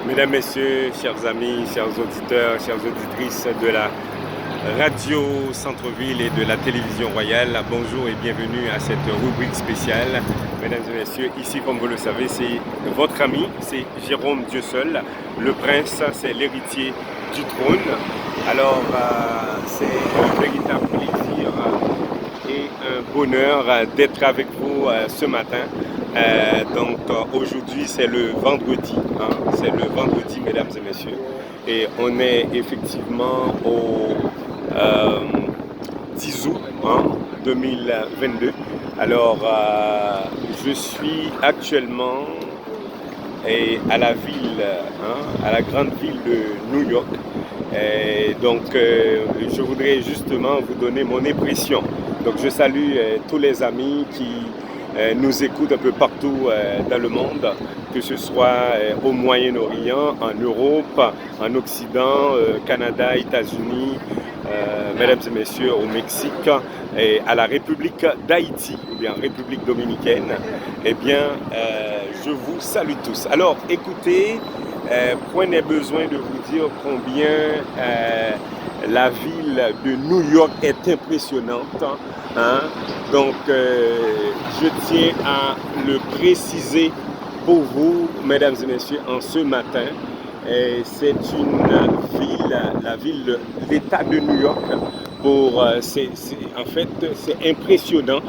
Mesdames, Messieurs, chers amis, chers auditeurs, chères auditrices de la radio Centre-Ville et de la télévision royale, bonjour et bienvenue à cette rubrique spéciale. Mesdames et messieurs, ici, comme vous le savez, c'est votre ami, c'est Jérôme Dieu seul. Le prince, c'est l'héritier du trône. Alors, c'est un véritable plaisir et un bonheur d'être avec vous ce matin. Aujourd'hui c'est le vendredi, c'est le vendredi mesdames et messieurs, et on est effectivement au 10 août 2022. Alors je suis actuellement à la ville, à la grande ville de New York. Je voudrais justement vous donner mon impression. Donc je salue tous les amis qui nous écoutent un peu partout dans le monde, que ce soit au Moyen-Orient, en Europe, en Occident, Canada, États-Unis, mesdames et messieurs, au Mexique, et à la République d'Haïti, ou bien République dominicaine. Eh bien, je vous salue tous. Alors, écoutez, prenez besoin de vous dire combien la ville de New York est impressionnante. Je tiens à le préciser pour vous, mesdames et messieurs, en ce matin. C'est une ville, la ville de l'État de New York. En fait, c'est impressionnant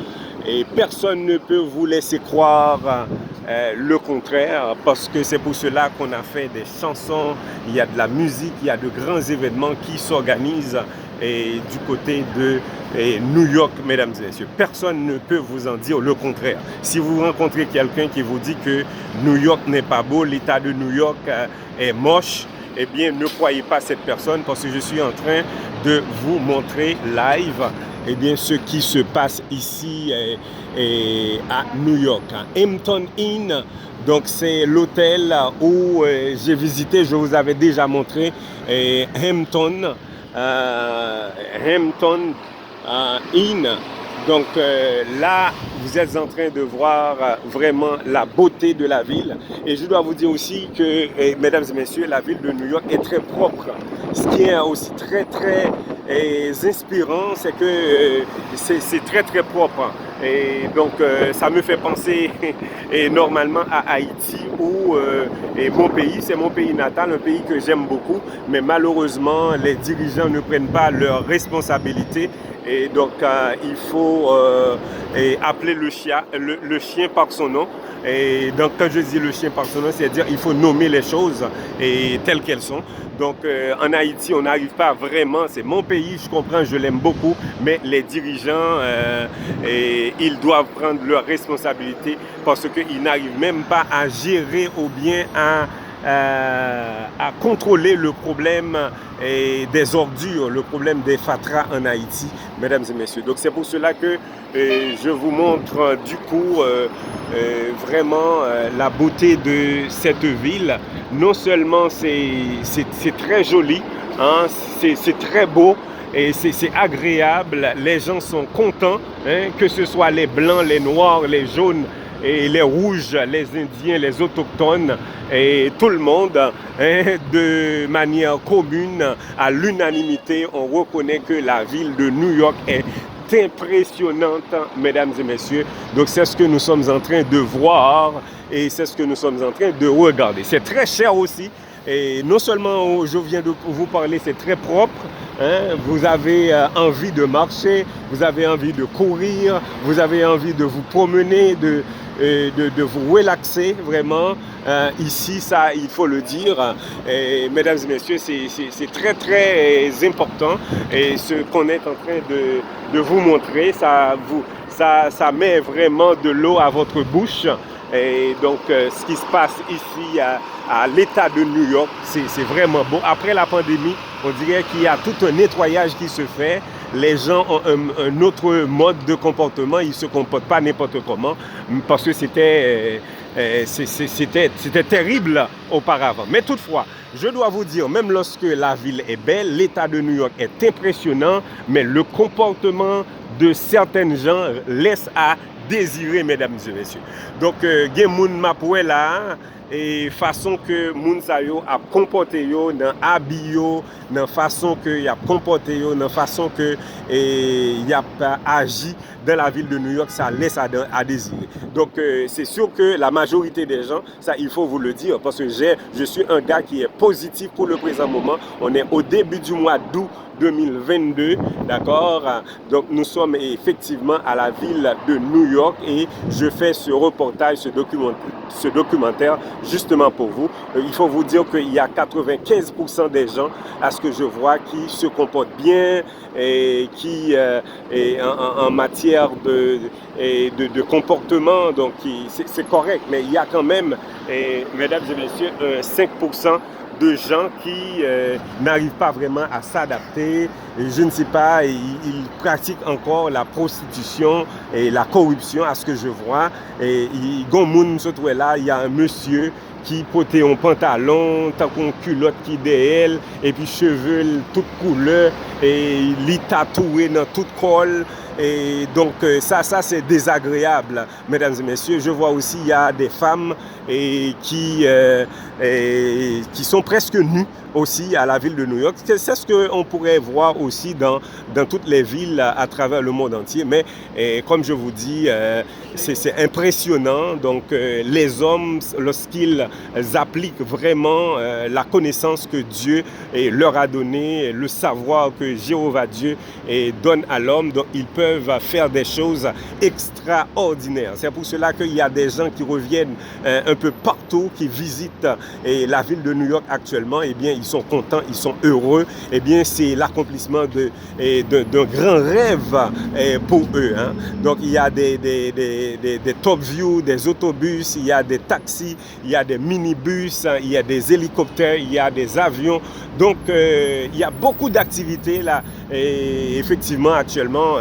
et personne ne peut vous laisser croire le contraire, parce que c'est pour cela qu'on a fait des chansons, il y a de la musique, il y a de grands événements qui s'organisent du côté de New York, mesdames et messieurs. Personne ne peut vous en dire le contraire. Si vous rencontrez quelqu'un qui vous dit que New York n'est pas beau, l'État de New York est moche, eh bien ne croyez pas cette personne, parce que je suis en train de vous montrer live ce qui se passe ici à New York. Hampton Inn, donc c'est l'hôtel où j'ai visité, je vous avais déjà montré Hampton Inn. Donc là, vous êtes en train de voir vraiment la beauté de la ville. Et je dois vous dire aussi que, mesdames et messieurs, la ville de New York est très propre. Ce qui est aussi très inspirant, c'est que c'est très propre. Et donc ça me fait penser normalement à Haïti, où mon pays, c'est mon pays natal, un pays que j'aime beaucoup, mais malheureusement les dirigeants ne prennent pas leurs responsabilités. Et donc il faut appeler le chien par son nom. Et donc quand je dis le chien par son nom, c'est-à-dire il faut nommer les choses telles qu'elles sont. Donc en Haïti, on n'arrive pas vraiment, c'est mon pays, je comprends, je l'aime beaucoup, mais les dirigeants, ils doivent prendre leurs responsabilités, parce qu'ils n'arrivent même pas à gérer ou bien à contrôler le problème des ordures, le problème des fatras en Haïti, mesdames et messieurs. Donc c'est pour cela que je vous montre du coup vraiment la beauté de cette ville. Non seulement c'est très joli, c'est très beau, et c'est agréable, les gens sont contents, que ce soit les blancs, les noirs, les jaunes et les rouges, les Indiens, les autochtones, et tout le monde, de manière commune, à l'unanimité, on reconnaît que la ville de New York est impressionnante, mesdames et messieurs. Donc c'est ce que nous sommes en train de voir et c'est ce que nous sommes en train de regarder. C'est très cher aussi. Et non seulement je viens de vous parler, c'est très propre, vous avez envie de marcher, vous avez envie de courir, vous avez envie de vous promener, de vous relaxer vraiment. Ici, ça, il faut le dire, mesdames et messieurs, c'est très important, et ce qu'on est en train de vous montrer, ça met vraiment de l'eau à votre bouche. Et donc ce qui se passe ici à l'État de New York, c'est vraiment beau. Après la pandémie, on dirait qu'il y a tout un nettoyage qui se fait. Les gens ont un autre mode de comportement, ils ne se comportent pas n'importe comment, parce que c'était terrible auparavant. Mais toutefois, je dois vous dire, même lorsque la ville est belle, l'État de New York est impressionnant, mais le comportement de certains gens laisse à désirer, mesdames et messieurs. Donc, gen moun mapoué là, et façon que moun sa yo a comporté yo dans habit yo, dans façon que y a comporté yo, dans façon que y a agi dans la ville de New York, ça laisse à désirer. Donc c'est sûr que la majorité des gens, ça il faut vous le dire, parce que je suis un gars qui est positif pour le présent moment. On est au début du mois d'août 2022, d'accord? Donc nous sommes effectivement à la ville de New York et je fais ce reportage, ce documentaire justement pour vous. Il faut vous dire qu'il y a 95% des gens, à ce que je vois, qui se comportent bien et qui, en matière de comportement, donc c'est correct, mais il y a quand même, mesdames et messieurs, 5% de gens qui n'arrivent pas vraiment à s'adapter. Je ne sais pas, ils pratiquent encore la prostitution et la corruption, à ce que je vois. Et là, il y a un monsieur qui porte un pantalon, tant qu'on culotte qui derrière, et puis cheveux toutes couleurs, et il tatoué dans toute colle. Et donc ça c'est désagréable, mesdames et messieurs. Je vois aussi il y a des femmes qui sont presque nues aussi à la ville de New York. C'est ce qu'on pourrait voir aussi dans toutes les villes à travers le monde entier. Mais comme je vous dis, c'est impressionnant. Donc les hommes, lorsqu'ils appliquent vraiment la connaissance que Dieu leur a donnée, le savoir que Jéhovah Dieu donne à l'homme, donc ils peuvent faire des choses extraordinaires. C'est pour cela qu'il y a des gens qui reviennent un peu partout, qui visitent la ville de New York actuellement. Eh bien, ils sont contents, ils sont heureux. Eh bien, c'est l'accomplissement d'un grand rêve pour eux. Hein. Donc, il y a des top view, des autobus, il y a des taxis, il y a des minibus, il y a des hélicoptères, il y a des avions. Donc, il y a beaucoup d'activités là, et effectivement, actuellement,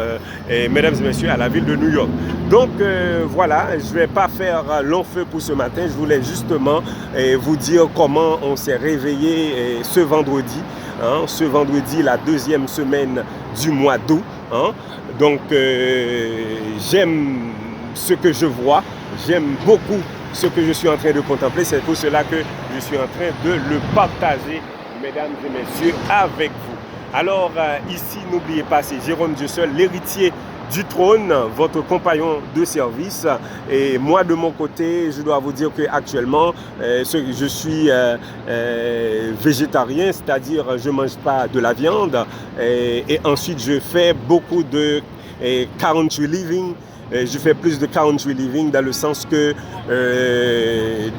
mesdames et messieurs, à la ville de New York. Donc, voilà, je ne vais pas faire long feu pour ce matin. Je voulais justement vous dire comment on s'est réveillé ce vendredi. Hein, ce vendredi, la deuxième semaine du mois d'août. Hein. Donc, j'aime ce que je vois. J'aime beaucoup ce que je suis en train de contempler. C'est pour cela que je suis en train de le partager, mesdames et messieurs, avec vous. Alors, ici, n'oubliez pas, c'est Jérôme Dieu seul, l'héritier du trône, votre compagnon de service. Et moi, de mon côté, je dois vous dire qu'actuellement, je suis végétarien, c'est-à-dire je ne mange pas de la viande. Et ensuite, je fais beaucoup de country living. Je fais plus de country living dans le sens que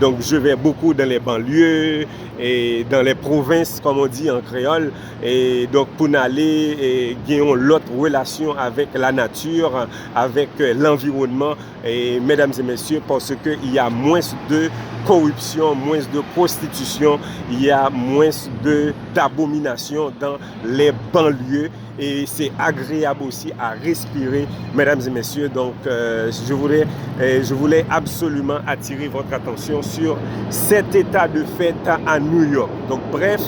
donc je vais beaucoup dans les banlieues et dans les provinces, comme on dit en créole, et donc pour aller et gagner l'autre relation avec la nature, avec l'environnement, et mesdames et messieurs, parce qu'il y a moins de corruption, moins de prostitution, il y a moins d'abomination dans les banlieues. Et c'est agréable aussi à respirer, mesdames et messieurs. Donc, je voulais absolument attirer votre attention sur cet état de fête à New York. Donc, bref,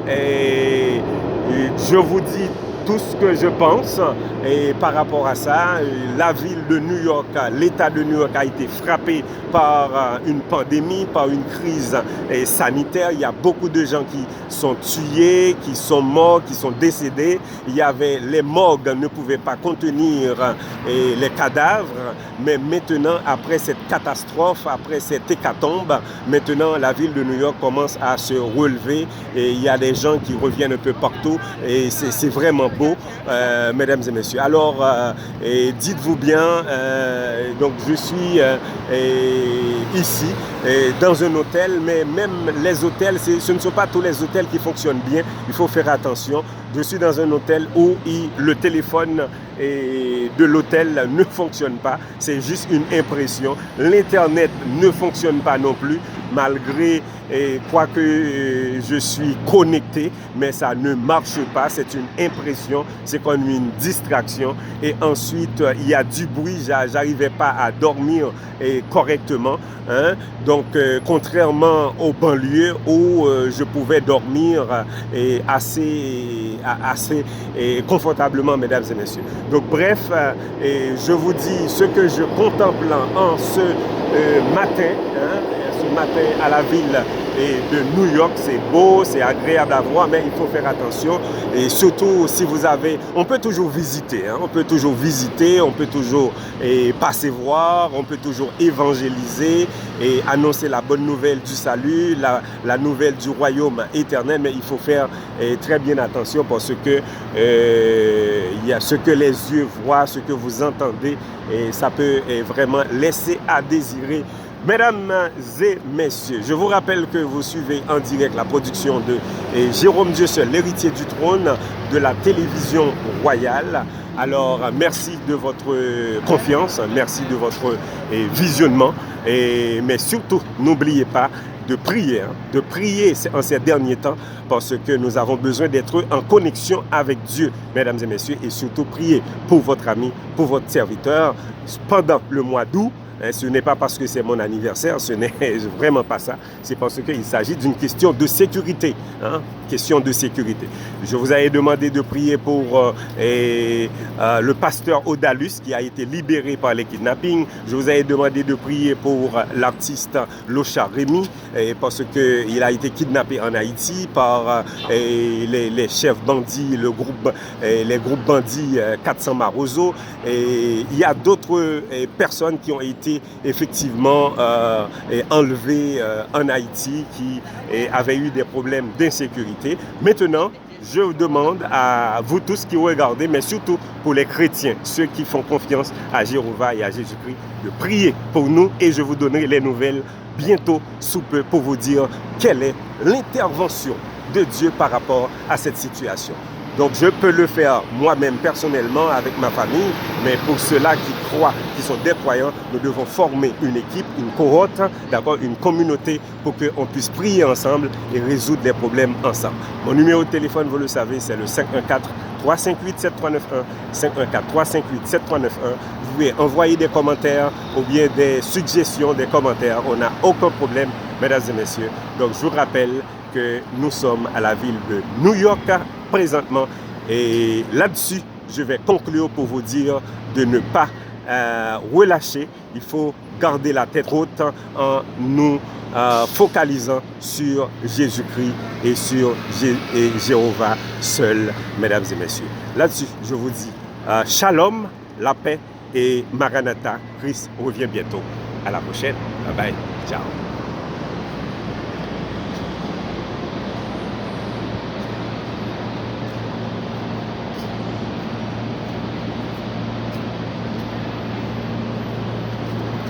je vous dis tout ce que je pense et par rapport à ça, la ville de New York, l'État de New York a été frappé par une pandémie, par une crise sanitaire. Il y a beaucoup de gens qui sont tués, qui sont morts, qui sont décédés. Les morgues ne pouvaient pas contenir les cadavres, mais maintenant, après cette catastrophe, après cette hécatombe, maintenant la ville de New York commence à se relever et il y a des gens qui reviennent un peu partout et c'est vraiment beau, mesdames et messieurs. Alors, dites-vous bien, donc je suis ici, dans un hôtel, mais même les hôtels, ce ne sont pas tous les hôtels qui fonctionnent bien, il faut faire attention. Je suis dans un hôtel où le téléphone de l'hôtel ne fonctionne pas, c'est juste une impression. L'internet ne fonctionne pas non plus, malgré quoi que je suis connecté, mais ça ne marche pas, c'est une impression, c'est comme une distraction. Et ensuite, il y a du bruit, j'arrivais pas à dormir correctement. Hein? Donc, contrairement aux banlieues où je pouvais dormir assez confortablement, mesdames et messieurs. Donc, bref, je vous dis ce que je contemple en ce matin, hein, ce matin à la ville de New York. C'est beau, c'est agréable à voir, mais il faut faire attention. Et surtout, si vous avez... On peut toujours visiter, hein, on peut toujours visiter, on peut toujours passer voir, on peut toujours évangéliser et annoncer la bonne nouvelle du salut, la nouvelle du royaume éternel, mais il faut faire très bien attention parce que il y a ce que les yeux voient, ce que vous entendez, et ça peut vraiment laisser à désirer. Mesdames et messieurs, je vous rappelle que vous suivez en direct la production de Jérôme Dieu seul, l'héritier du trône de la télévision royale. Alors, merci de votre confiance, merci de votre visionnement, mais surtout, n'oubliez pas de prier en ces derniers temps parce que nous avons besoin d'être en connexion avec Dieu, mesdames et messieurs, et surtout prier pour votre ami, pour votre serviteur pendant le mois d'août. Ce n'est pas parce que c'est mon anniversaire, ce n'est vraiment pas ça. C'est parce qu'il s'agit d'une question de sécurité. Hein? Question de sécurité. Je vous avais demandé de prier pour le pasteur Odalus qui a été libéré par les kidnappings. Je vous avais demandé de prier pour l'artiste Locha Rémy parce qu'il a été kidnappé en Haïti par les chefs bandits, les groupes bandits 400 Marozo. Et il y a d'autres personnes qui ont été effectivement enlevés en Haïti qui avaient eu des problèmes d'insécurité. Maintenant, je vous demande à vous tous qui regardez, mais surtout pour les chrétiens, ceux qui font confiance à Jéhovah et à Jésus-Christ, de prier pour nous et je vous donnerai les nouvelles bientôt sous peu pour vous dire quelle est l'intervention de Dieu par rapport à cette situation. Donc je peux le faire moi-même personnellement avec ma famille, mais pour ceux-là qui croient, qui sont des croyants, nous devons former une équipe, une cohorte, d'accord, une communauté pour qu'on puisse prier ensemble et résoudre les problèmes ensemble. Mon numéro de téléphone, vous le savez, c'est le 514-358-7391, 514-358-7391. Vous pouvez envoyer des commentaires ou bien des suggestions, des commentaires. On n'a aucun problème, mesdames et messieurs. Donc je vous rappelle que nous sommes à la ville de New York présentement et là-dessus je vais conclure pour vous dire de ne pas relâcher. Il faut garder la tête haute en nous focalisant sur Jésus-Christ et sur Jéhovah seul, mesdames et messieurs. Là-dessus je vous dis shalom, la paix et Maranatha. Christ revient bientôt. À la prochaine. Bye bye. Ciao.